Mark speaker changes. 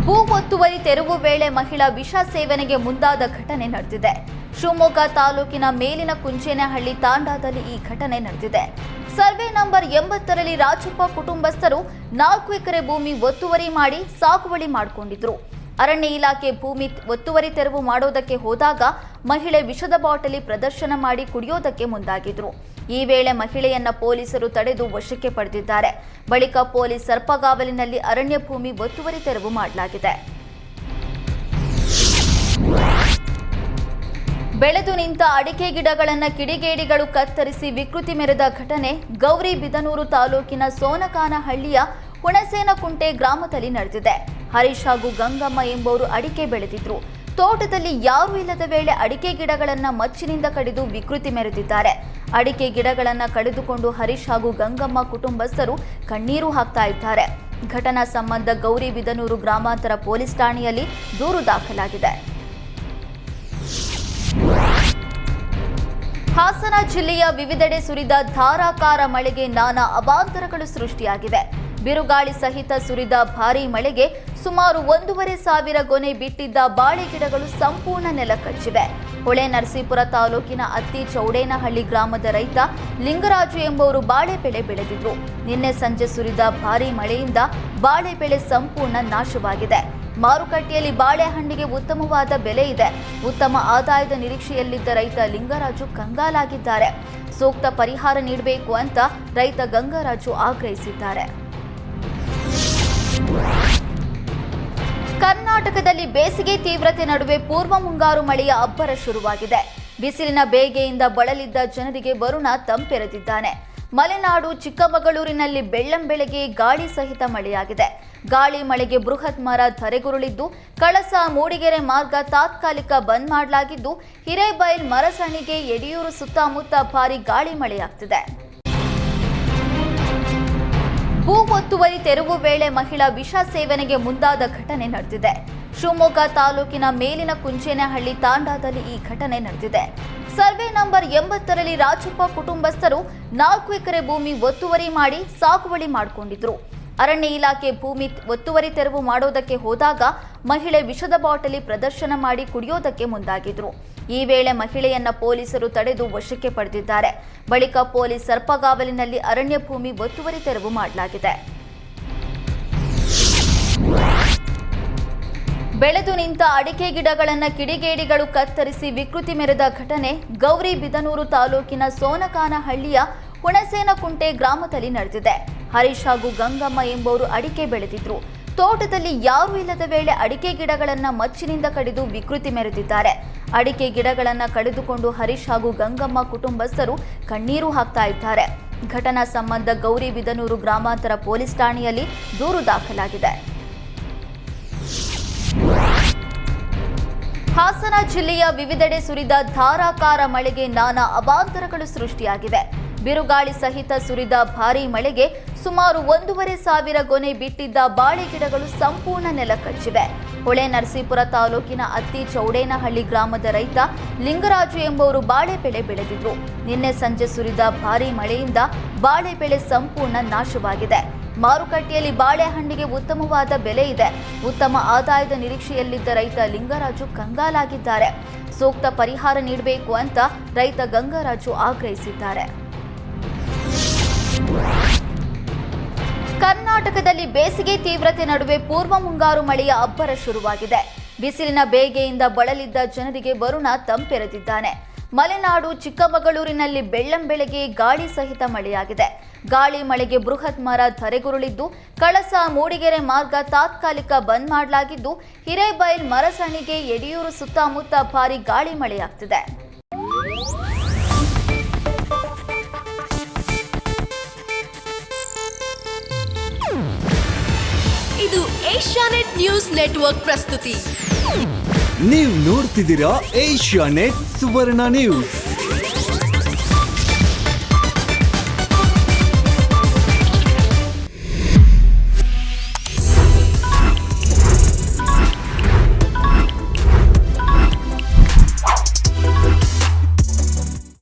Speaker 1: ಭೂ ಒತ್ತುವರಿ ತೆರವು ವೇಳೆ ಮಹಿಳಾ ವಿಷ ಸೇವನೆಗೆ ಮುಂದಾದ ಘಟನೆ ನಡೆದಿದೆ. ಶಿವಮೊಗ್ಗ ತಾಲೂಕಿನ ಮೇಲಿನ ಕುಂಚೇನಹಳ್ಳಿ ತಾಂಡಾದಲ್ಲಿ ಈ ಘಟನೆ ನಡೆದಿದೆ. ಸರ್ವೆ ನಂಬರ್ 80ರಲ್ಲಿ ರಾಜಪ್ಪ ಕುಟುಂಬಸ್ಥರು 4 ಎಕರೆ ಭೂಮಿ ಒತ್ತುವರಿ ಮಾಡಿ ಸಾಗುವಳಿ ಮಾಡಿಕೊಂಡಿದ್ರು. ಅರಣ್ಯ ಇಲಾಖೆ ಭೂಮಿ ಒತ್ತುವರಿ ತೆರವು ಮಾಡೋದಕ್ಕೆ ಹೋದಾಗ ಮಹಿಳೆ ವಿಷದ ಬಾಟಲಿ ಪ್ರದರ್ಶನ ಮಾಡಿ ಕುಡಿಯೋದಕ್ಕೆ ಮುಂದಾಗಿದ್ರು. ಈ ವೇಳೆ ಮಹಿಳೆಯನ್ನ ಪೊಲೀಸರು ತಡೆದು ವಶಕ್ಕೆ ಪಡೆದಿದ್ದಾರೆ. ಬಳಿಕ ಪೊಲೀಸ್ ಸರ್ಪಗಾವಲಿನಲ್ಲಿ ಅರಣ್ಯ ಭೂಮಿ ಒತ್ತುವರಿ ತೆರವು ಮಾಡಲಾಗಿದೆ. ಬೆಳೆದು ನಿಂತ ಅಡಿಕೆ ಗಿಡಗಳನ್ನು ಕಿಡಿಗೇಡಿಗಳು ಕತ್ತರಿಸಿ ವಿಕೃತಿ ಮೆರೆದ ಘಟನೆ ಗೌರಿಬಿದನೂರು ತಾಲೂಕಿನ ಸೋನಕಾನಹಳ್ಳಿಯ ಹುಣಸೇನಕುಂಟೆ ಗ್ರಾಮದಲ್ಲಿ ನಡೆದಿದೆ. ಹರೀಶ್ ಹಾಗೂ ಗಂಗಮ್ಮ ಎಂಬುವರು ಅಡಿಕೆ ಬೆಳೆದಿದ್ರು. ತೋಟದಲ್ಲಿ ಯಾರೂ ಇಲ್ಲದ ವೇಳೆ ಅಡಿಕೆ ಗಿಡಗಳನ್ನು ಮಚ್ಚಿನಿಂದ ಕಡಿದು ವಿಕೃತಿ ಮೆರೆದಿದ್ದಾರೆ. ಅಡಿಕೆ ಗಿಡಗಳನ್ನು ಕಡಿದುಕೊಂಡು ಹರೀಶ್ ಹಾಗೂ ಗಂಗಮ್ಮ ಕುಟುಂಬಸ್ಥರು ಕಣ್ಣೀರು ಹಾಕ್ತಾ ಇದ್ದಾರೆ. ಘಟನಾ ಸಂಬಂಧ ಗೌರಿಬಿದನೂರು ಗ್ರಾಮಾಂತರ ಪೊಲೀಸ್ ಠಾಣೆಯಲ್ಲಿ ದೂರು ದಾಖಲಾಗಿದೆ. ಹಾಸನ ಜಿಲ್ಲೆಯ ವಿವಿಧೆಡೆ ಸುರಿದ ಧಾರಾಕಾರ ಮಳೆಗೆ ನಾನಾ ಅವಾಂತರಗಳು ಸೃಷ್ಟಿಯಾಗಿವೆ. ಬಿರುಗಾಳಿ ಸಹಿತ ಸುರಿದ ಭಾರೀ ಮಳೆಗೆ ಸುಮಾರು 1,500 ಗೊನೆ ಬಿಟ್ಟಿದ್ದ ಬಾಳೆ ಗಿಡಗಳು ಸಂಪೂರ್ಣ ನೆಲಕಚ್ಚಿವೆ. ಹೊಳೆನರಸೀಪುರ ತಾಲೂಕಿನ ಅತ್ತಿ ಚೌಡೇನಹಳ್ಳಿ ಗ್ರಾಮದ ರೈತ ಲಿಂಗರಾಜು ಎಂಬುವರು ಬಾಳೆ ಬೆಳೆ ಬೆಳೆದಿದ್ರು. ನಿನ್ನೆ ಸಂಜೆ ಸುರಿದ ಭಾರೀ ಮಳೆಯಿಂದ ಬಾಳೆ ಬೆಳೆ ಸಂಪೂರ್ಣ ನಾಶವಾಗಿದೆ. ಮಾರುಕಟ್ಟೆಯಲ್ಲಿ ಬಾಳೆಹಣ್ಣಿಗೆ ಉತ್ತಮವಾದ ಬೆಲೆ ಇದೆ. ಉತ್ತಮ ಆದಾಯದ ನಿರೀಕ್ಷೆಯಲ್ಲಿದ್ದ ರೈತ ಲಿಂಗರಾಜು ಕಂಗಾಲಾಗಿದ್ದಾರೆ. ಸೂಕ್ತ ಪರಿಹಾರ ನೀಡಬೇಕು ಅಂತ ರೈತ ಗಂಗರಾಜು ಆಗ್ರಹಿಸಿದ್ದಾರೆ. ಕರ್ನಾಟಕದಲ್ಲಿ ಬೇಸಿಗೆ ತೀವ್ರತೆ ನಡುವೆ ಪೂರ್ವ ಮುಂಗಾರು ಮಳೆಯ ಅಬ್ಬರ ಶುರುವಾಗಿದೆ. ಬಿಸಿಲಿನ ಬೇಗೆಯಿಂದ ಬಳಲಿದ್ದ ಜನರಿಗೆ ವರುಣ ತಂಪೆರೆದಿದ್ದಾನೆ. ಮಲೆನಾಡು ಚಿಕ್ಕಮಗಳೂರಿನಲ್ಲಿ ಬೆಳ್ಳಂಬೆಳಗ್ಗೆ ಗಾಳಿ ಸಹಿತ ಮಳೆಯಾಗಿದೆ. ಗಾಳಿ ಮಳೆಗೆ ಬೃಹತ್ ಮರ ಧರೆಗುರುಳಿದ್ದು ಕಳಸ ಮೂಡಿಗೆರೆ ಮಾರ್ಗ ತಾತ್ಕಾಲಿಕ ಬಂದ್ ಮಾಡಲಾಗಿದ್ದು ಹಿರೇಬೈಲ್ ಮರಸಣಿಗೆ ಯಡಿಯೂರು ಸುತ್ತಮುತ್ತ ಭಾರೀ ಗಾಳಿ ಮಳೆಯಾಗ್ತಿದೆ. ಭೂ ಒತ್ತುವರಿ ತೆರವು ವೇಳೆ ಮಹಿಳಾ ವಿಷ ಸೇವನೆಗೆ ಮುಂದಾದ ಘಟನೆ ನಡೆದಿದೆ. ಶಿವಮೊಗ್ಗ ತಾಲೂಕಿನ ಮೇಲಿನ ಕುಂಚೇನಹಳ್ಳಿ ತಾಂಡಾದಲ್ಲಿ ಈ ಘಟನೆ ನಡೆದಿದೆ. ಸರ್ವೆ ನಂಬರ್ 80ರಲ್ಲಿ ರಾಜಪ್ಪ ಕುಟುಂಬಸ್ಥರು 4 ಎಕರೆ ಭೂಮಿ ಒತ್ತುವರಿ ಮಾಡಿ ಸಾಗುವಳಿ ಮಾಡಿಕೊಂಡಿದ್ರು. ಅರಣ್ಯ ಇಲಾಖೆ ಭೂಮಿ ಒತ್ತುವರಿ ತೆರವು ಮಾಡೋದಕ್ಕೆ ಹೋದಾಗ ಮಹಿಳೆ ವಿಷದ ಬಾಟಲಿ ಪ್ರದರ್ಶನ ಮಾಡಿ ಕುಡಿಯೋದಕ್ಕೆ ಮುಂದಾಗಿದ್ರು. ಈ ವೇಳೆ ಮಹಿಳೆಯನ್ನ ಪೊಲೀಸರು ತಡೆದು ವಶಕ್ಕೆ ಪಡೆದಿದ್ದಾರೆ. ಬಳಿಕ ಪೊಲೀಸ್ ಸರ್ಪಗಾವಲಿನಲ್ಲಿ ಅರಣ್ಯ ಭೂಮಿ ಒತ್ತುವರಿ ತೆರವು ಮಾಡಲಾಗಿದೆ. ಬೆಳೆದು ನಿಂತ ಅಡಿಕೆ ಗಿಡಗಳನ್ನು ಕಿಡಿಗೇಡಿಗಳು ಕತ್ತರಿಸಿ ವಿಕೃತಿ ಮೆರೆದ ಘಟನೆ ಗೌರಿಬಿದನೂರು ತಾಲೂಕಿನ ಸೋನಕಾನಹಳ್ಳಿಯ ಹುಣಸೇನಕುಂಟೆ ಗ್ರಾಮದಲ್ಲಿ ನಡೆದಿದೆ. ಹರೀಶ್ ಹಾಗೂ ಗಂಗಮ್ಮ ಎಂಬುವರು ಅಡಿಕೆ ಬೆಳೆದಿದ್ರು. ತೋಟದಲ್ಲಿ ಯಾರೂ ಇಲ್ಲದ ವೇಳೆ ಅಡಿಕೆ ಗಿಡಗಳನ್ನು ಮಚ್ಚಿನಿಂದ ಕಡಿದು ವಿಕೃತಿ ಮೆರೆದಿದ್ದಾರೆ. ಅಡಿಕೆ ಗಿಡಗಳನ್ನು ಕಡಿದುಕೊಂಡು ಹರೀಶ್ ಹಾಗೂ ಗಂಗಮ್ಮ ಕುಟುಂಬಸ್ಥರು ಕಣ್ಣೀರು ಹಾಕ್ತಾ ಇದ್ದಾರೆ. ಘಟನಾ ಸಂಬಂಧ ಗೌರಿಬಿದನೂರು ಗ್ರಾಮಾಂತರ ಪೊಲೀಸ್ ಠಾಣೆಯಲ್ಲಿ ದೂರು ದಾಖಲಾಗಿದೆ. ಹಾಸನ ಜಿಲ್ಲೆಯ ವಿವಿಧೆಡೆ ಸುರಿದ ಧಾರಾಕಾರ ಮಳೆಗೆ ನಾನಾ ಅವಾಂತರಗಳು ಸೃಷ್ಟಿಯಾಗಿವೆ. ಬಿರುಗಾಳಿ ಸಹಿತ ಸುರಿದ ಭಾರೀ ಮಳೆಗೆ ಸುಮಾರು 1,500 ಗೊನೆ ಬಿಟ್ಟಿದ್ದ ಬಾಳೆ ಗಿಡಗಳು ಸಂಪೂರ್ಣ ನೆಲಕಚ್ಚಿವೆ. ಹೊಳೆನರಸೀಪುರ ತಾಲೂಕಿನ ಅತ್ತಿ ಚೌಡೇನಹಳ್ಳಿ ಗ್ರಾಮದ ರೈತ ಲಿಂಗರಾಜು ಎಂಬುವರು ಬಾಳೆ ಬೆಳೆ ಬೆಳೆದಿದ್ರು. ನಿನ್ನೆ ಸಂಜೆ ಸುರಿದ ಭಾರೀ ಮಳೆಯಿಂದ ಬಾಳೆ ಬೆಳೆ ಸಂಪೂರ್ಣ ನಾಶವಾಗಿದೆ. ಮಾರುಕಟ್ಟೆಯಲ್ಲಿ ಬಾಳೆಹಣ್ಣಿಗೆ ಉತ್ತಮವಾದ ಬೆಲೆ ಇದೆ. ಉತ್ತಮ ಆದಾಯದ ನಿರೀಕ್ಷೆಯಲ್ಲಿದ್ದ ರೈತ ಲಿಂಗರಾಜು ಕಂಗಾಲಾಗಿದ್ದಾರೆ. ಸೂಕ್ತ ಪರಿಹಾರ ನೀಡಬೇಕು ಅಂತ ರೈತ ಗಂಗರಾಜು ಆಗ್ರಹಿಸಿದ್ದಾರೆ. ಕರ್ನಾಟಕದಲ್ಲಿ ಬೇಸಿಗೆ ತೀವ್ರತೆ ನಡುವೆ ಪೂರ್ವ ಮುಂಗಾರು ಮಳೆಯ ಅಬ್ಬರ ಶುರುವಾಗಿದೆ. ಬಿಸಿಲಿನ ಬೇಗೆಯಿಂದ ಬಳಲಿದ್ದ ಜನರಿಗೆ ವರುಣ ತಂಪೆರೆದಿದ್ದಾನೆ. ಮಲೆನಾಡು ಚಿಕ್ಕಮಗಳೂರಿನಲ್ಲಿ ಬೆಳ್ಳಂಬೆಳಗ್ಗೆ ಗಾಳಿ ಸಹಿತ ಮಳೆಯಾಗಿದೆ. ಗಾಳಿ ಮಳೆಗೆ ಬೃಹತ್ ಮರ ಧರೆಗುರುಳಿದ್ದು ಕಳಸ ಮೂಡಿಗೆರೆ ಮಾರ್ಗ ತಾತ್ಕಾಲಿಕ ಬಂದ್ ಮಾಡಲಾಗಿದ್ದು ಹಿರೇಬೈಲ್ ಮರಸಣಿಗೆ ಯಡಿಯೂರು ಸುತ್ತಮುತ್ತ ಭಾರೀ ಗಾಳಿ ಮಳೆಯಾಗ್ತಿದೆ.
Speaker 2: ಇದು ಏಷ್ಯಾನೆಟ್ ನ್ಯೂಸ್ ನೆಟ್ವರ್ಕ್ ಪ್ರಸ್ತುತಿ.
Speaker 3: ನೀವು ನೋಡ್ತಿದ್ದೀರಾ ಏಷ್ಯಾನೆಟ್ ಸುವರ್ಣ ನ್ಯೂಸ್.